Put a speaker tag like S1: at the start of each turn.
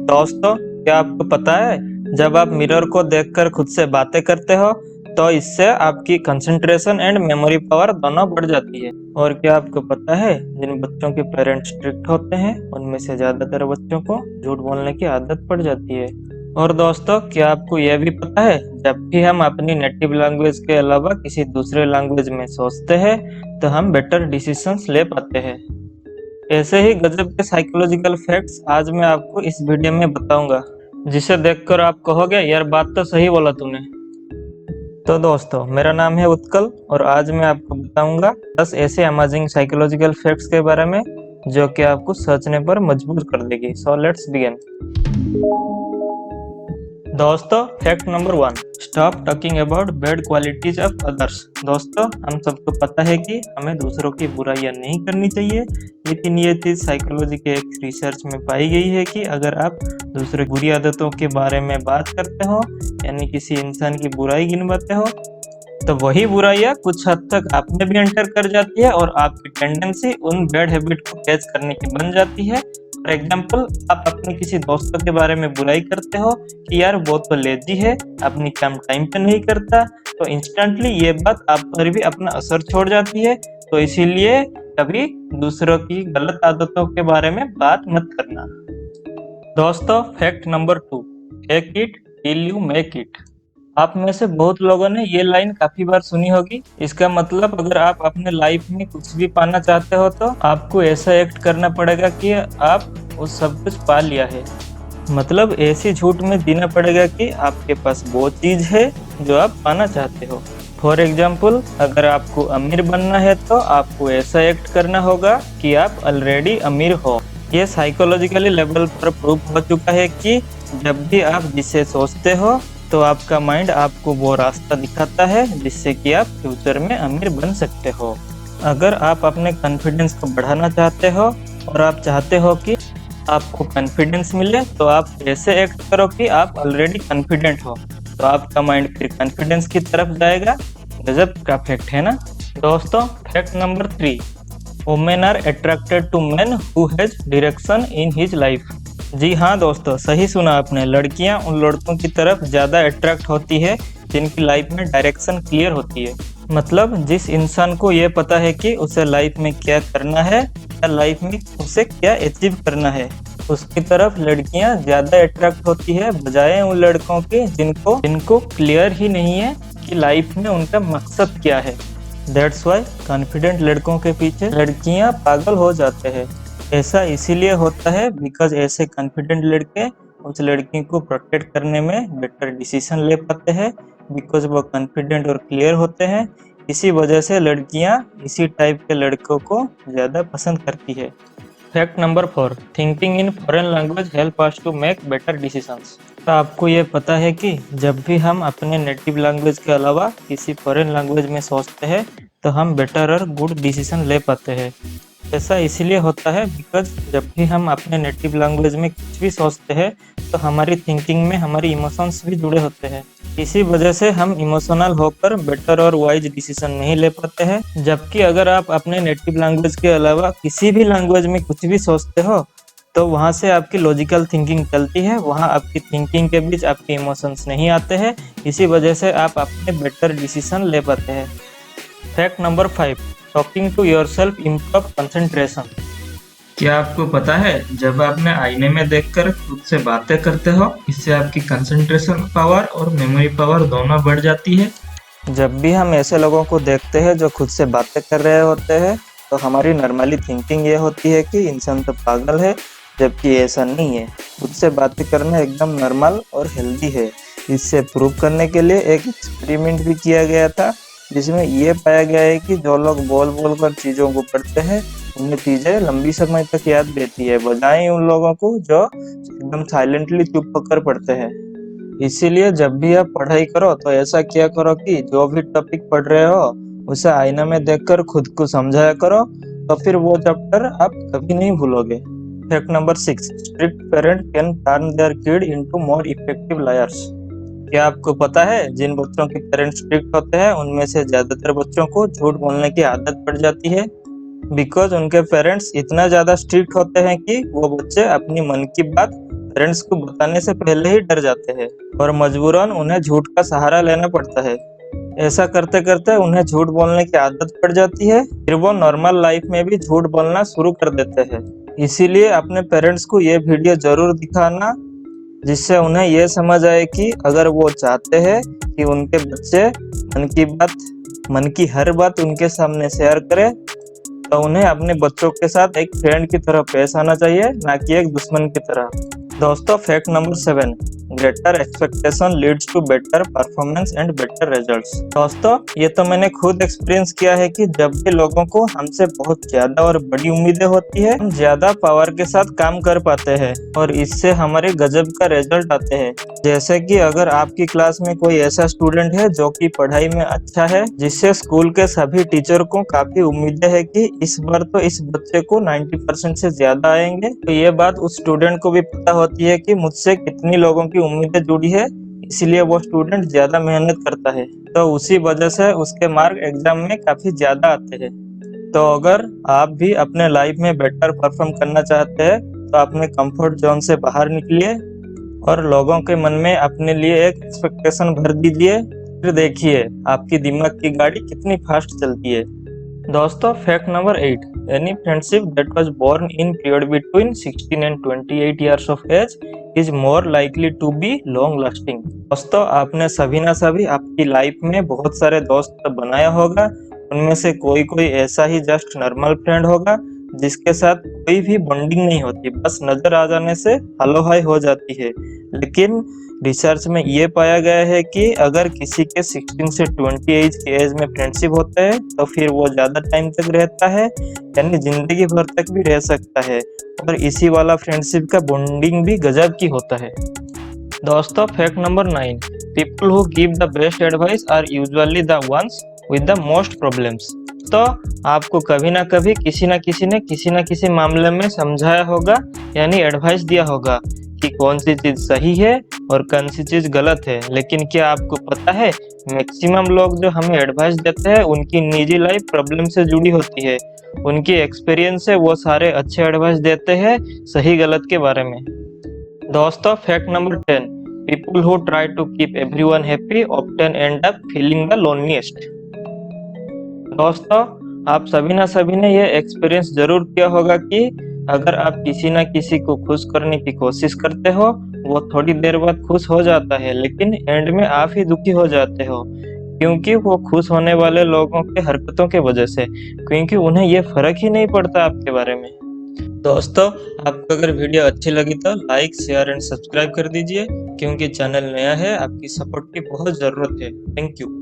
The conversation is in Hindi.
S1: दोस्तों, क्या आपको पता है जब आप मिरर को देखकर खुद से बातें करते हो तो इससे आपकी कंसंट्रेशन एंड मेमोरी पावर दोनों बढ़ जाती है। और क्या आपको पता है जिन बच्चों के पेरेंट्स स्ट्रिक्ट होते हैं उनमें से ज्यादातर बच्चों को झूठ बोलने की आदत पड़ जाती है। और दोस्तों, क्या आपको यह भी पता है जब भी हम अपनी नेटिव लैंग्वेज के अलावा किसी दूसरे लैंग्वेज में सोचते हैं तो हम बेटर डिसीजंस ले पाते हैं। ऐसे ही गजब के साइकोलॉजिकल फैक्ट्स आज मैं आपको इस वीडियो में बताऊंगा, जिसे देखकर आप कहोगे यार बात तो सही बोला तूने। तो दोस्तों, मेरा नाम है उत्कल और आज मैं आपको बताऊंगा 10 ऐसे अमेजिंग साइकोलॉजिकल फैक्ट्स के बारे में जो कि आपको सोचने पर मजबूर कर देगी। So let's begin. दोस्तों, fact number 1, stop talking about bad qualities of others. दोस्तों, हम सबको पता है कि हमें दूसरों की बुराइयां नहीं करनी चाहिए, लेकिन ये चीज साइकोलॉजी के एक रिसर्च में पाई गई है कि अगर आप दूसरे की बुरी आदतों के बारे में बात करते हो, यानी किसी इंसान की बुराई गिनवाते हो, तो वही बुराइयां कुछ हद तक आप में भी एंटर कर जाती है और आपकी टेंडेंसी उन बैड हैबिट को कैच करने की बन जाती है। फॉर एग्जाम्पल, आप अपने किसी दोस्तों के बारे में बुराई करते हो कि यार वो तो लेजी है, अपनी काम टाइम पे नहीं करता, तो इंस्टेंटली ये बात आप पर भी अपना असर छोड़ जाती है। तो इसीलिए कभी दूसरों की गलत आदतों के बारे में बात मत करना। दोस्तों, fact number 2, fake it till you make it. आप में से बहुत लोगों ने ये लाइन काफी बार सुनी होगी। इसका मतलब अगर आप अपने लाइफ में कुछ भी पाना चाहते हो तो आपको ऐसा एक्ट करना पड़ेगा कि आप उस सब कुछ पा लिया है। मतलब ऐसी झूठ में जीना पड़ेगा कि आपके पास वो चीज है जो आप पाना चाहते हो। फॉर एग्जाम्पल, अगर आपको अमीर बनना है तो आपको ऐसा एक्ट करना होगा कि आप ऑलरेडी अमीर हो। ये साइकोलॉजिकली लेवल पर प्रूफ हो चुका है कि जब भी आप जिसे सोचते हो तो आपका माइंड आपको वो रास्ता दिखाता है जिससे कि आप फ्यूचर में अमीर बन सकते हो। अगर आप अपने कॉन्फिडेंस को बढ़ाना चाहते हो और आप चाहते हो कि आपको कॉन्फिडेंस मिले, तो आप ऐसे एक्ट करो कि आप ऑलरेडी कॉन्फिडेंट हो, तो आपका माइंड फिर कॉन्फिडेंस की तरफ जाएगा। गजब का फैक्ट है ना दोस्तों। Fact number 3, women are attracted to men who has direction in his life. जी हाँ दोस्तों, सही सुना आपने। लड़कियां उन लड़कों की तरफ ज्यादा अट्रैक्ट होती है जिनकी लाइफ में डायरेक्शन क्लियर होती है। मतलब जिस इंसान को ये पता है कि उसे लाइफ में क्या करना है या लाइफ में उसे क्या अचीव करना है, उसकी तरफ लड़कियां ज्यादा अट्रैक्ट होती है, बजाय उन लड़कों के जिनको क्लियर ही नहीं है कि लाइफ में उनका मकसद क्या है। दैट्स वाई कॉन्फिडेंट लड़कों के पीछे लड़कियां पागल हो जाते हैं। ऐसा इसीलिए होता है बिकॉज ऐसे कॉन्फिडेंट लड़के उस लड़की को प्रोटेक्ट करने में बेटर डिसीजन ले पाते हैं, बिकॉज वो कॉन्फिडेंट और क्लियर होते हैं। इसी वजह से लड़कियां इसी टाइप के लड़कों को ज़्यादा पसंद करती है। Fact number 4, thinking in foreign language help us to make better decisions. तो आपको ये पता है कि जब भी हम अपने नेटिव लैंग्वेज के अलावा किसी फॉरेन लैंग्वेज में सोचते हैं तो हम बेटर और गुड डिसीजन ले पाते हैं। ऐसा इसलिए होता है बिकॉज जब भी हम अपने नेटिव लैंग्वेज में कुछ भी सोचते हैं तो हमारी थिंकिंग में हमारी इमोशंस भी जुड़े होते हैं। इसी वजह से हम इमोशनल होकर बेटर और वाइज डिसीजन नहीं ले पाते हैं। जबकि अगर आप अपने नेटिव लैंग्वेज के अलावा किसी भी लैंग्वेज में कुछ भी सोचते हो तो वहाँ से आपकी लॉजिकल थिंकिंग चलती है, वहाँ आपकी थिंकिंग के बीच आपके इमोशंस नहीं आते हैं। इसी वजह से आप अपने बेटर डिसीजन ले पाते हैं। Fact number 5, talking to yourself improve concentration. क्या आपको पता है जब आपने आईने में देखकर खुद से बातें करते हो, इससे आपकी कंसंट्रेशन पावर और मेमोरी पावर दोनों बढ़ जाती है। जब भी हम ऐसे लोगों को देखते हैं जो खुद से बातें कर रहे होते हैं तो हमारी नॉर्मली थिंकिंग ये होती है कि इंसान तो पागल है, जबकि ऐसा नहीं है। खुद से बातें करना एकदम नॉर्मल और हेल्दी है। इससे प्रूव करने के लिए एक एक्सपेरिमेंट भी किया गया था जिसमें ये पाया गया है कि जो लोग बोल बोल कर चीज़ों को पढ़ते हैं उन्हें चीज़ें लंबी समय तक याद रहती है, बजाय उन लोगों को जो एकदम साइलेंटली चुप होकर पढ़ते हैं। इसीलिए जब भी आप पढ़ाई करो तो ऐसा किया करो कि जो भी टॉपिक पढ़ रहे हो उसे आईना में देखकर खुद को समझाया करो, तो फिर वो चैप्टर आप कभी नहीं भूलोगे। Fact number 6, strict parent can turn their kid into more effective liars. क्या आपको पता है जिन बच्चों के पेरेंट्स स्ट्रिक्ट होते हैं उनमें से ज्यादातर बच्चों को झूठ बोलने की आदत पड़ जाती है, बिकॉज उनके पेरेंट्स इतना ज्यादा स्ट्रिक्ट होते हैं कि वो बच्चे अपनी मन की बात पेरेंट्स को बताने से पहले ही डर जाते हैं और मजबूरन उन्हें झूठ का सहारा लेना पड़ता है। ऐसा करते करते उन्हें झूठ बोलने की आदत पड़ जाती है, फिर वो नॉर्मल लाइफ में भी झूठ बोलना शुरू कर देते हैं। इसीलिए अपने पेरेंट्स को ये वीडियो जरूर दिखाना, जिससे उन्हें ये समझ आए कि अगर वो चाहते हैं कि उनके बच्चे मन की हर बात उनके सामने शेयर करें, तो उन्हें अपने बच्चों के साथ एक फ्रेंड की तरह पेश आना चाहिए, ना कि एक दुश्मन की तरह। दोस्तों, fact number 7, greater expectation leads to better performance and better results. दोस्तों, ये तो मैंने खुद एक्सपीरियंस किया है कि जब भी लोगों को हमसे बहुत ज्यादा और बड़ी उम्मीदें होती है, हम ज्यादा पावर के साथ काम कर पाते हैं और इससे हमारे गजब का रिजल्ट आते हैं। जैसे कि अगर आपकी क्लास में कोई ऐसा स्टूडेंट है जो कि पढ़ाई में अच्छा है, जिससे स्कूल के सभी टीचर को काफी उम्मीदें है कि इस बार तो इस बच्चे को 90% से ज्यादा आएंगे, तो ये बात उस स्टूडेंट को भी पता होती है कि मुझसे कितनी लोगों की उम्मीदें जुड़ी है, इसलिए वो स्टूडेंट ज्यादा मेहनत करता है, तो उसी वजह से उसके मार्क एग्जाम में काफी ज्यादा आते हैं। तो अगर आप भी अपने लाइफ में बेटर परफॉर्म करना चाहते हैं, तो अपने कंफर्ट जोन से बाहर निकलिए और लोगों के मन में अपने लिए एक एक्सपेक्टेशन भर दीजिए, फिर देखिए आपकी दिमाग की गाड़ी कितनी फास्ट चलती है। दोस्तों, fact number 8, any friendship that was born in period between 16 and 28 years of age is more likely to be long lasting. दोस्तों, आपने सभी ना सभी आपकी लाइफ में बहुत सारे दोस्त बनाया होगा। उनमें से कोई कोई ऐसा ही जस्ट नॉर्मल फ्रेंड होगा जिसके साथ कोई भी बॉन्डिंग नहीं होती, बस नजर आ जाने से हेलो हाय हो जाती है। लेकिन रिसर्च में ये पाया गया है कि अगर किसी के 16 से 28 की एज में फ्रेंडशिप होता है, तो फिर वो ज्यादा टाइम तक रहता है, यानी जिंदगी भर तक भी रह सकता है, और इसी वाला फ्रेंडशिप का बॉन्डिंग भी गजब की होता है। दोस्तों, fact number 9, people who give the best advice are usually the ones with the most problems. तो आपको कभी ना कभी किसी ना किसी मामले में समझाया होगा, यानी एडवाइस दिया होगा कि कौन सी चीज सही है और कौन सी चीज गलत है। लेकिन क्या आपको पता है, मैक्सिमम लोग जो हमें एडवाइस देते हैं उनकी निजी लाइफ प्रॉब्लम से जुड़ी होती है। उनकी एक्सपीरियंस से वो सारे अच्छे एडवाइस देते हैं सही गलत के बारे में। दोस्तों, fact number 10, people who try to keep everyone happy often end up feeling the loneliest. दोस्तों, आप सभी ना सभी ने ये एक्सपीरियंस जरूर किया होगा कि अगर आप किसी ना किसी को खुश करने की कोशिश करते हो, वो थोड़ी देर बाद खुश हो जाता है, लेकिन एंड में आप ही दुखी हो जाते हो, क्योंकि वो खुश होने वाले लोगों के हरकतों के वजह से, क्योंकि उन्हें ये फर्क ही नहीं पड़ता आपके बारे में। दोस्तों, आपको अगर वीडियो अच्छी लगी तो लाइक, शेयर एंड सब्सक्राइब कर दीजिए, क्योंकि चैनल नया है, आपकी सपोर्ट की बहुत जरूरत है। Thank you.